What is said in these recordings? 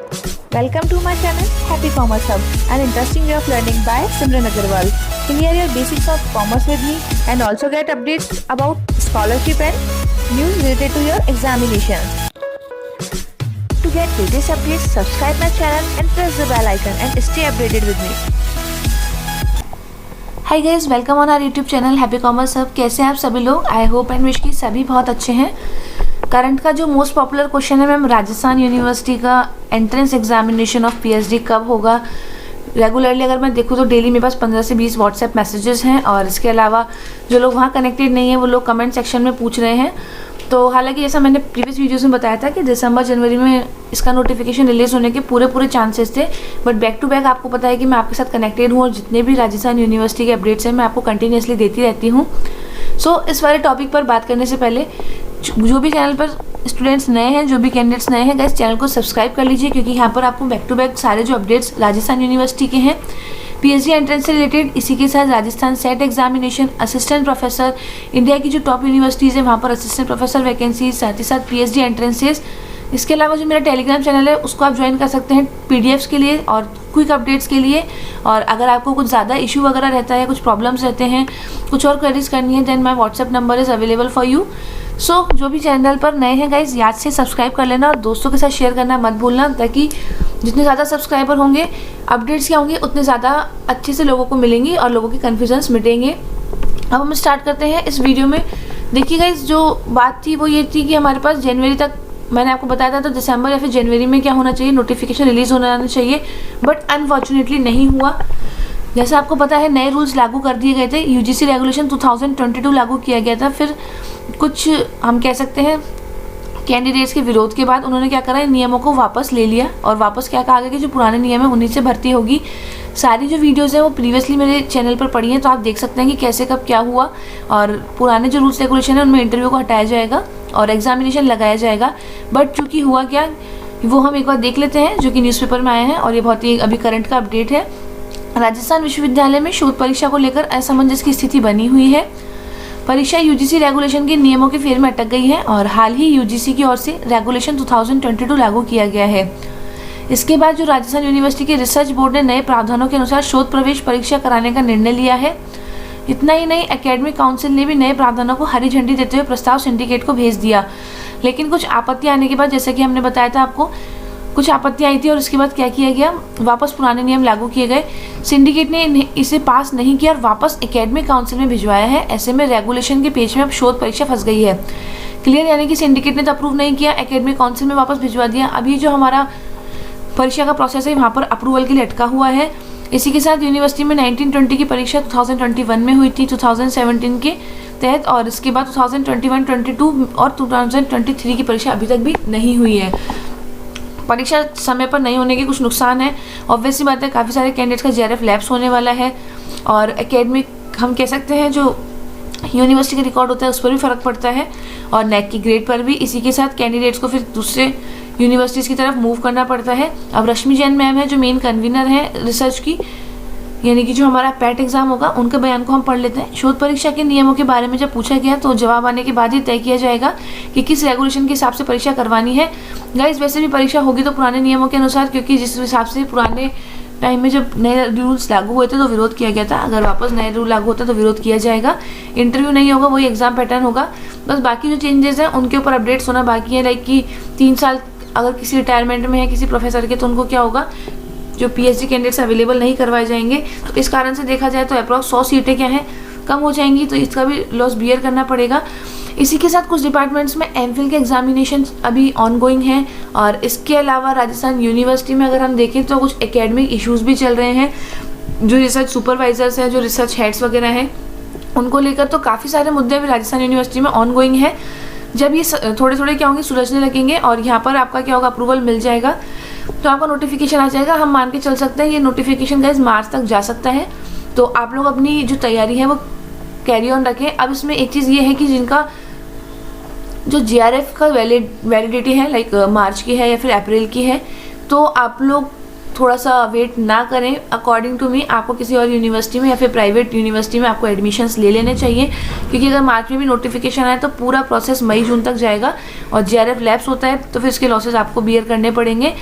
Welcome to my channel Happy Commerce Hub, an interesting way of learning by Simran Agarwal. Clear your basics of commerce with me and also get updates about scholarship and news related to your examinations. To get latest updates, subscribe my channel and press the bell icon and stay updated with me. Hi guys, welcome on our YouTube channel Happy Commerce Hub. कैसे हैं आप सभी लोग? I hope and wish कि सभी बहुत अच्छे हैं। करंट का जो मोस्ट पॉपुलर क्वेश्चन है मैम, राजस्थान यूनिवर्सिटी का एंट्रेंस एग्जामिनेशन ऑफ पीएचडी कब होगा। रेगुलरली अगर मैं देखूँ तो डेली मेरे पास 15 से 20 व्हाट्सएप मैसेजेस हैं और इसके अलावा जो लोग वहाँ कनेक्टेड नहीं है वो लोग कमेंट सेक्शन में पूछ रहे हैं। तो हालांकि जैसा मैंने प्रीवियस वीडियोस में बताया था कि दिसंबर जनवरी में इसका नोटिफिकेशन रिलीज होने के पूरे चांसेस थे, बट बैक टू बैक आपको पता है कि मैं आपके साथ कनेक्टेड हूँ और जितने भी राजस्थान यूनिवर्सिटी के अपडेट्स हैं मैं आपको कंटिन्यूसली देती रहती हूँ। सो इस वाले टॉपिक पर बात करने से पहले जो भी चैनल पर स्टूडेंट्स नए हैं, जो भी कैंडिडेट्स नए हैं, गाइस चैनल को सब्सक्राइब कर लीजिए, क्योंकि यहाँ पर आपको बैक टू बैक सारे जो अपडेट्स राजस्थान यूनिवर्सिटी के हैं, पीएचडी एंट्रेंस से रिलेटेड, इसी के साथ Rajasthan set examination, assistant professor, India की जो टॉप यूनिवर्सिटीज़ है वहाँ पर असिस्टेंट प्रोफेसर वैकेंसीज, साथ ही साथ पीएचडी एंट्रेंसेज। इसके अलावा जो मेरा टेलीग्राम चैनल है उसको आप ज्वाइन कर सकते हैं पीडीएफ्स के लिए और क्विक अपडेट्स के लिए। और अगर आपको कुछ ज़्यादा इशू वगैरह रहता है, कुछ प्रॉब्लम्स रहते हैं, कुछ और क्वेरीज करनी है, then my WhatsApp number is available for you. So जो भी चैनल पर नए हैं गाइज, याद से सब्सक्राइब कर लेना और दोस्तों के साथ शेयर करना मत भूलना, ताकि जितने ज़्यादा सब्सक्राइबर होंगे, अपडेट्स क्या होंगे, उतने ज़्यादा अच्छे से लोगों को मिलेंगी और लोगों के कन्फ्यूजन्स मिटेंगे। अब हम स्टार्ट करते हैं इस वीडियो में। देखिए गाइज, जो बात थी वो ये थी कि हमारे पास जनवरी तक, मैंने आपको बताया था, तो दिसंबर या फिर जनवरी में क्या होना चाहिए, नोटिफिकेशन रिलीज़ होना चाहिए, बट अनफॉर्चुनेटली नहीं हुआ। जैसा आपको पता है नए रूल्स लागू कर दिए गए थे, यूजीसी रेगुलेशन 2022 लागू किया गया था। फिर कुछ हम कह सकते हैं कैंडिडेट्स के विरोध के बाद उन्होंने क्या करा, इन नियमों को वापस ले लिया और वापस क्या कहा गया कि जो पुराने नियम है उन्हीं से भर्ती होगी। सारी जो वीडियोस हैं वो प्रीवियसली मेरे चैनल पर पड़ी हैं, तो आप देख सकते हैं कि कैसे कब क्या हुआ। और पुराने जो रूल्स रेगुलेशन है उनमें इंटरव्यू को हटाया जाएगा और एग्जामिनेशन लगाया जाएगा। बट चूँकि हुआ क्या, वो हम एक बार देख लेते हैं, जो कि न्यूज़पेपर में आए हैं और ये बहुत ही अभी करंट का अपडेट है। राजस्थान विश्वविद्यालय में शोध परीक्षा को लेकर असमंजस की स्थिति बनी हुई है। परीक्षा यूजीसी रेगुलेशन के नियमों के फेर में अटक गई है और हाल ही यूजीसी की ओर से रेगुलेशन 2022 लागू किया गया है। इसके बाद जो राजस्थान यूनिवर्सिटी के रिसर्च बोर्ड ने नए प्रावधानों के अनुसार शोध प्रवेश परीक्षा कराने का निर्णय लिया है। इतना ही नहीं, एकेडमिक काउंसिल ने भी नए प्रावधानों को हरी झंडी देते हुए प्रस्ताव सिंडिकेट को भेज दिया। लेकिन कुछ आपत्ति आने के बाद, जैसे कि हमने बताया था आपको, कुछ आपत्ति आई थी और उसके बाद क्या किया गया, वापस पुराने नियम लागू किए गए। सिंडिकेट ने इसे पास नहीं किया और वापस एकेडमिक काउंसिल में भिजवाया है। ऐसे में रेगुलेशन के पेज में अब शोध परीक्षा फंस गई है। क्लियर, यानी कि सिंडिकेट ने तो अप्रूव नहीं किया, एकेडमिक काउंसिल में वापस भिजवा दिया। अभी जो हमारा परीक्षा का प्रोसेस है वहाँ पर अप्रूवल के लिए अटका हुआ है। इसी के साथ यूनिवर्सिटी में 1920 की परीक्षा 2021 में हुई थी 2017 के तहत, और इसके बाद 2021, 22 और 2023 की परीक्षा अभी तक भी नहीं हुई है। परीक्षा समय पर नहीं होने के कुछ नुकसान है। ऑब्वियसली बात है, काफ़ी सारे कैंडिडेट्स का जेआरएफ लैप्स होने वाला है और एकेडमिक हम कह सकते हैं जो यूनिवर्सिटी का रिकॉर्ड होता है उस पर भी फ़र्क पड़ता है और नेक की ग्रेड पर भी। इसी के साथ कैंडिडेट्स को फिर दूसरे यूनिवर्सिटीज़ की तरफ मूव करना पड़ता है। अब रश्मि जैन मैम है जो मेन कन्वीनर हैं रिसर्च की, यानी कि जो हमारा पैट एग्जाम होगा, उनके बयान को हम पढ़ लेते हैं। शोध परीक्षा के नियमों के बारे में जब पूछा गया तो जवाब आने के बाद ही तय किया जाएगा कि किस रेगुलेशन के हिसाब से परीक्षा करवानी है। गाइस, वैसे भी परीक्षा होगी तो पुराने नियमों के अनुसार, क्योंकि जिस हिसाब से पुराने टाइम में जब नए रूल्स लागू हुए थे तो विरोध किया गया था। अगर वापस नए रूल लागू होता तो विरोध किया जाएगा। इंटरव्यू नहीं होगा, वही एग्जाम पैटर्न होगा। बस बाकी जो चेंजेस हैं उनके ऊपर अपडेट्स होना बाकी है। लाइक कि 3 साल अगर किसी रिटायरमेंट में है किसी प्रोफेसर के, तो उनको क्या होगा, जो पीएचडी कैंडिडेट्स अवेलेबल नहीं करवाए जाएंगे। तो इस कारण से देखा जाए तो अप्रॉक्स 100 सीटें क्या हैं, कम हो जाएंगी, तो इसका भी लॉस बियर करना पड़ेगा। इसी के साथ कुछ डिपार्टमेंट्स में एमफिल के एग्जामिनेशन अभी ऑनगोइंग हैं और इसके अलावा राजस्थान यूनिवर्सिटी में अगर हम देखें तो कुछ एकेडमिक इश्यूज भी चल रहे हैं। जो रिसर्च सुपरवाइजर्स हैं, जो रिसर्च हेड्स वगैरह हैं, उनको लेकर तो काफ़ी सारे मुद्दे भी राजस्थान यूनिवर्सिटी में ऑनगोइंग है। जब ये थोड़े थोड़े क्या होंगे, सुलझने लगेंगे और यहाँ पर आपका क्या होगा, अप्रूवल मिल जाएगा तो आपका नोटिफिकेशन आ जाएगा। हम मान के चल सकते हैं ये नोटिफिकेशन गाइस मार्च तक जा सकता है। तो आप लोग अपनी जो तैयारी है वो कैरी ऑन रखें। अब इसमें एक चीज़ ये है कि जिनका जो जीआरएफ का वैलिडिटी है, लाइक मार्च की है या फिर अप्रैल की है, तो आप लोग थोड़ा सा वेट ना करें। अकॉर्डिंग टू मी आपको किसी और यूनिवर्सिटी में या फिर प्राइवेट यूनिवर्सिटी में आपको एडमिशन्स ले लेने चाहिए, क्योंकि अगर मार्च में भी नोटिफिकेशन आए तो पूरा प्रोसेस मई जून तक जाएगा और जीआरएफ लैप्स होता है तो फिर इसके लॉसेस आपको बियर करने पड़ेंगे।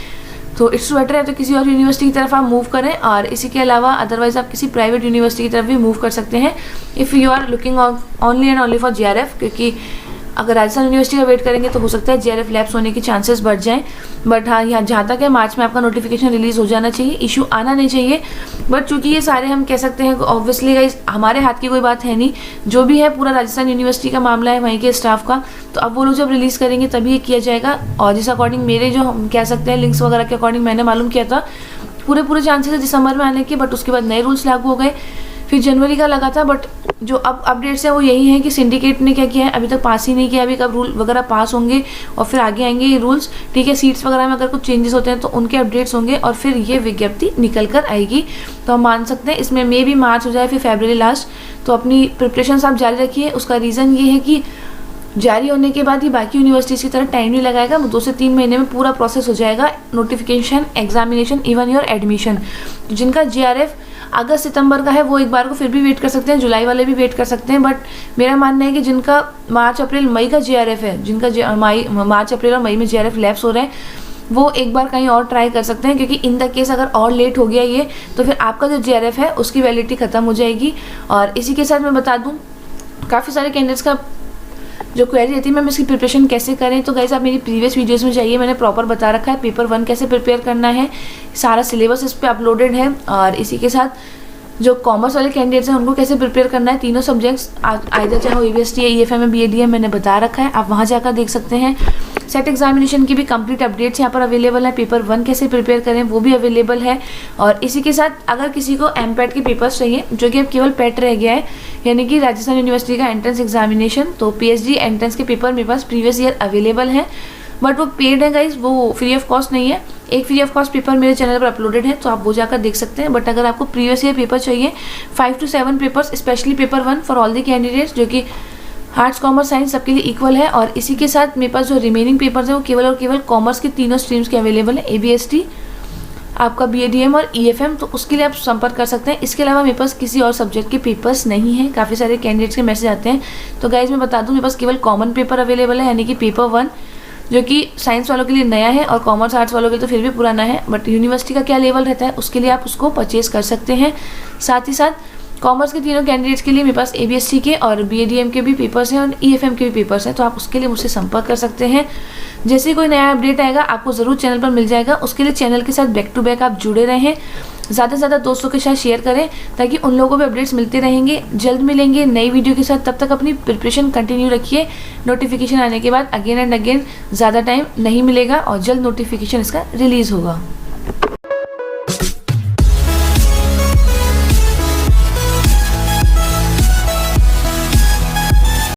तो इट्स बेटर है तो किसी और यूनिवर्सिटी की तरफ आप मूव करें, और इसी के अलावा अदरवाइज आप किसी प्राइवेट यूनिवर्सिटी की तरफ भी मूव कर सकते हैं if you are looking only and only for JRF, क्योंकि अगर राजस्थान यूनिवर्सिटी का वेट करेंगे तो हो सकता है JRF लैप्स होने के चांसेस बढ़ जाएं। बट हाँ, यहाँ जहाँ तक है मार्च में आपका नोटिफिकेशन रिलीज हो जाना चाहिए, इशू आना नहीं चाहिए। बट चूंकि ये सारे हम कह सकते हैं ऑब्वियसली गाइस हमारे हाथ की कोई बात है नहीं, जो भी है पूरा राजस्थान यूनिवर्सिटी का मामला है वहीं के स्टाफ का, तो अब वो लोग जब रिलीज़ करेंगे तभी ये किया जाएगा। और जिस अकॉर्डिंग मेरे जो हम कह सकते हैं लिंक्स वगैरह के अकॉर्डिंग मैंने मालूम किया था पूरे चांसेस है दिसंबर में आने के, बट उसके बाद नए रूल्स लागू हो गए, फिर जनवरी का लगा था। बट जो अब अपडेट्स हैं वो यही है कि सिंडिकेट ने क्या किया है, अभी तक पास ही नहीं किया, अभी कब रूल वगैरह पास होंगे और फिर आगे आएंगे ये रूल्स, ठीक है। सीट्स वगैरह में अगर कुछ चेंजेस होते हैं तो उनके अपडेट्स होंगे और फिर ये विज्ञप्ति निकल कर आएगी। तो हम मान सकते हैं इसमें मे भी मार्च हो जाए फिर फरवरी लास्ट। तो अपनी प्रिपरेशन आप जारी रखिए। उसका रीज़न ये है कि जारी होने के बाद ही बाकी यूनिवर्सिटीज़ की तरह टाइम नहीं लगाएगा, 2 से 3 महीने में पूरा प्रोसेस हो जाएगा, notification, examination, even your admission. जिनका JRF अगस्त सितंबर का है वो एक बार को फिर भी वेट कर सकते हैं, जुलाई वाले भी वेट कर सकते हैं। बट मेरा मानना है कि जिनका मार्च अप्रैल मई का JRF है, जिनका मार्च अप्रैल और मई में JRF लैप्स हो रहे हैं, वो एक बार कहीं और ट्राई कर सकते हैं, क्योंकि इन द केस अगर और लेट हो गया ये तो फिर आपका जो JRF है उसकी वैलिडिटी ख़त्म हो जाएगी। और इसी के साथ मैं बता दूँ काफ़ी सारे कैंडिडेट्स का जो क्वेरी रहती है मैम इसकी प्रिपरेशन कैसे करें, तो गाइस आप मेरी प्रीवियस वीडियोस में जाइए, मैंने प्रॉपर बता रखा है पेपर 1 कैसे प्रिपेयर करना है, सारा सिलेबस इस पर अपलोडेड है। और इसी के साथ जो कॉमर्स वाले कैंडिडेट्स हैं उनको कैसे प्रिपेयर करना है, तीनों सब्जेक्ट्स आइदर चाहे वो EVST है, EFM है, BADM मैंने बता रखा है, आप वहाँ जाकर देख सकते हैं। सेट एग्जामिनेशन की भी कंप्लीट अपडेट्स यहाँ पर अवेलेबल है, पेपर 1 कैसे प्रिपेयर करें वो भी अवेलेबल है। और इसी के साथ अगर किसी को MPAT के पेपर्स चाहिए जो कि अब केवल PET रह गया है, यानी कि राजस्थान यूनिवर्सिटी का एंट्रेंस एग्जामिनेशन, तो PhD एंट्रेंस के पेपर मेरे पास प्रीवियस ईयर अवेलेबल हैं, बट वो पेड है गाइज, वो फ्री ऑफ कॉस्ट नहीं है। एक फ्री ऑफ कॉस्ट पेपर मेरे चैनल पर अपलोडेड है तो आप वो जाकर देख सकते हैं। बट अगर आपको प्रीवियस ईयर पेपर चाहिए 5 to 7 papers, specially paper 1 for all the candidates जो कि आर्ट्स कॉमर्स साइंस सबके लिए इक्वल है। और इसी के साथ मेरे पास जो रिमेनिंग पेपर्स हैं वो केवल और केवल कॉमर्स के तीनों स्ट्रीम्स के अवेलेबल है, ABST, आपका BADM और EFM, तो उसके लिए आप संपर्क कर सकते हैं। इसके अलावा मेरे पास किसी और सब्जेक्ट के पेपर्स नहीं हैं। काफ़ी सारे कैंडिडेट्स के मैसेज आते हैं, तो गाइज मैं बता दूं मेरे पास केवल कॉमन पेपर अवेलेबल है, यानी कि पेपर 1 जो कि साइंस वालों के लिए नया है और कॉमर्स आर्ट्स वालों के लिए तो फिर भी पुराना है, बट यूनिवर्सिटी का क्या लेवल रहता है उसके लिए आप उसको परचेज कर सकते हैं। साथ ही साथ कॉमर्स के तीनों कैंडिडेट्स के लिए मेरे पास ABST के और BADM के भी पेपर्स हैं और EFM के भी पेपर्स हैं, तो आप उसके लिए मुझसे संपर्क कर सकते हैं। जैसे कोई नया अपडेट आएगा आपको ज़रूर चैनल पर मिल जाएगा, उसके लिए चैनल के साथ बैक टू बैक आप जुड़े रहें, ज़्यादा से ज़्यादा दोस्तों के साथ शेयर करें ताकि उन लोगों को भी अपडेट्स मिलते रहेंगे। जल्द मिलेंगे नई वीडियो के साथ, तब तक अपनी प्रिपरेशन कंटिन्यू रखिए। नोटिफिकेशन आने के बाद अगेन एंड अगेन ज़्यादा टाइम नहीं मिलेगा और जल्द नोटिफिकेशन इसका रिलीज़ होगा।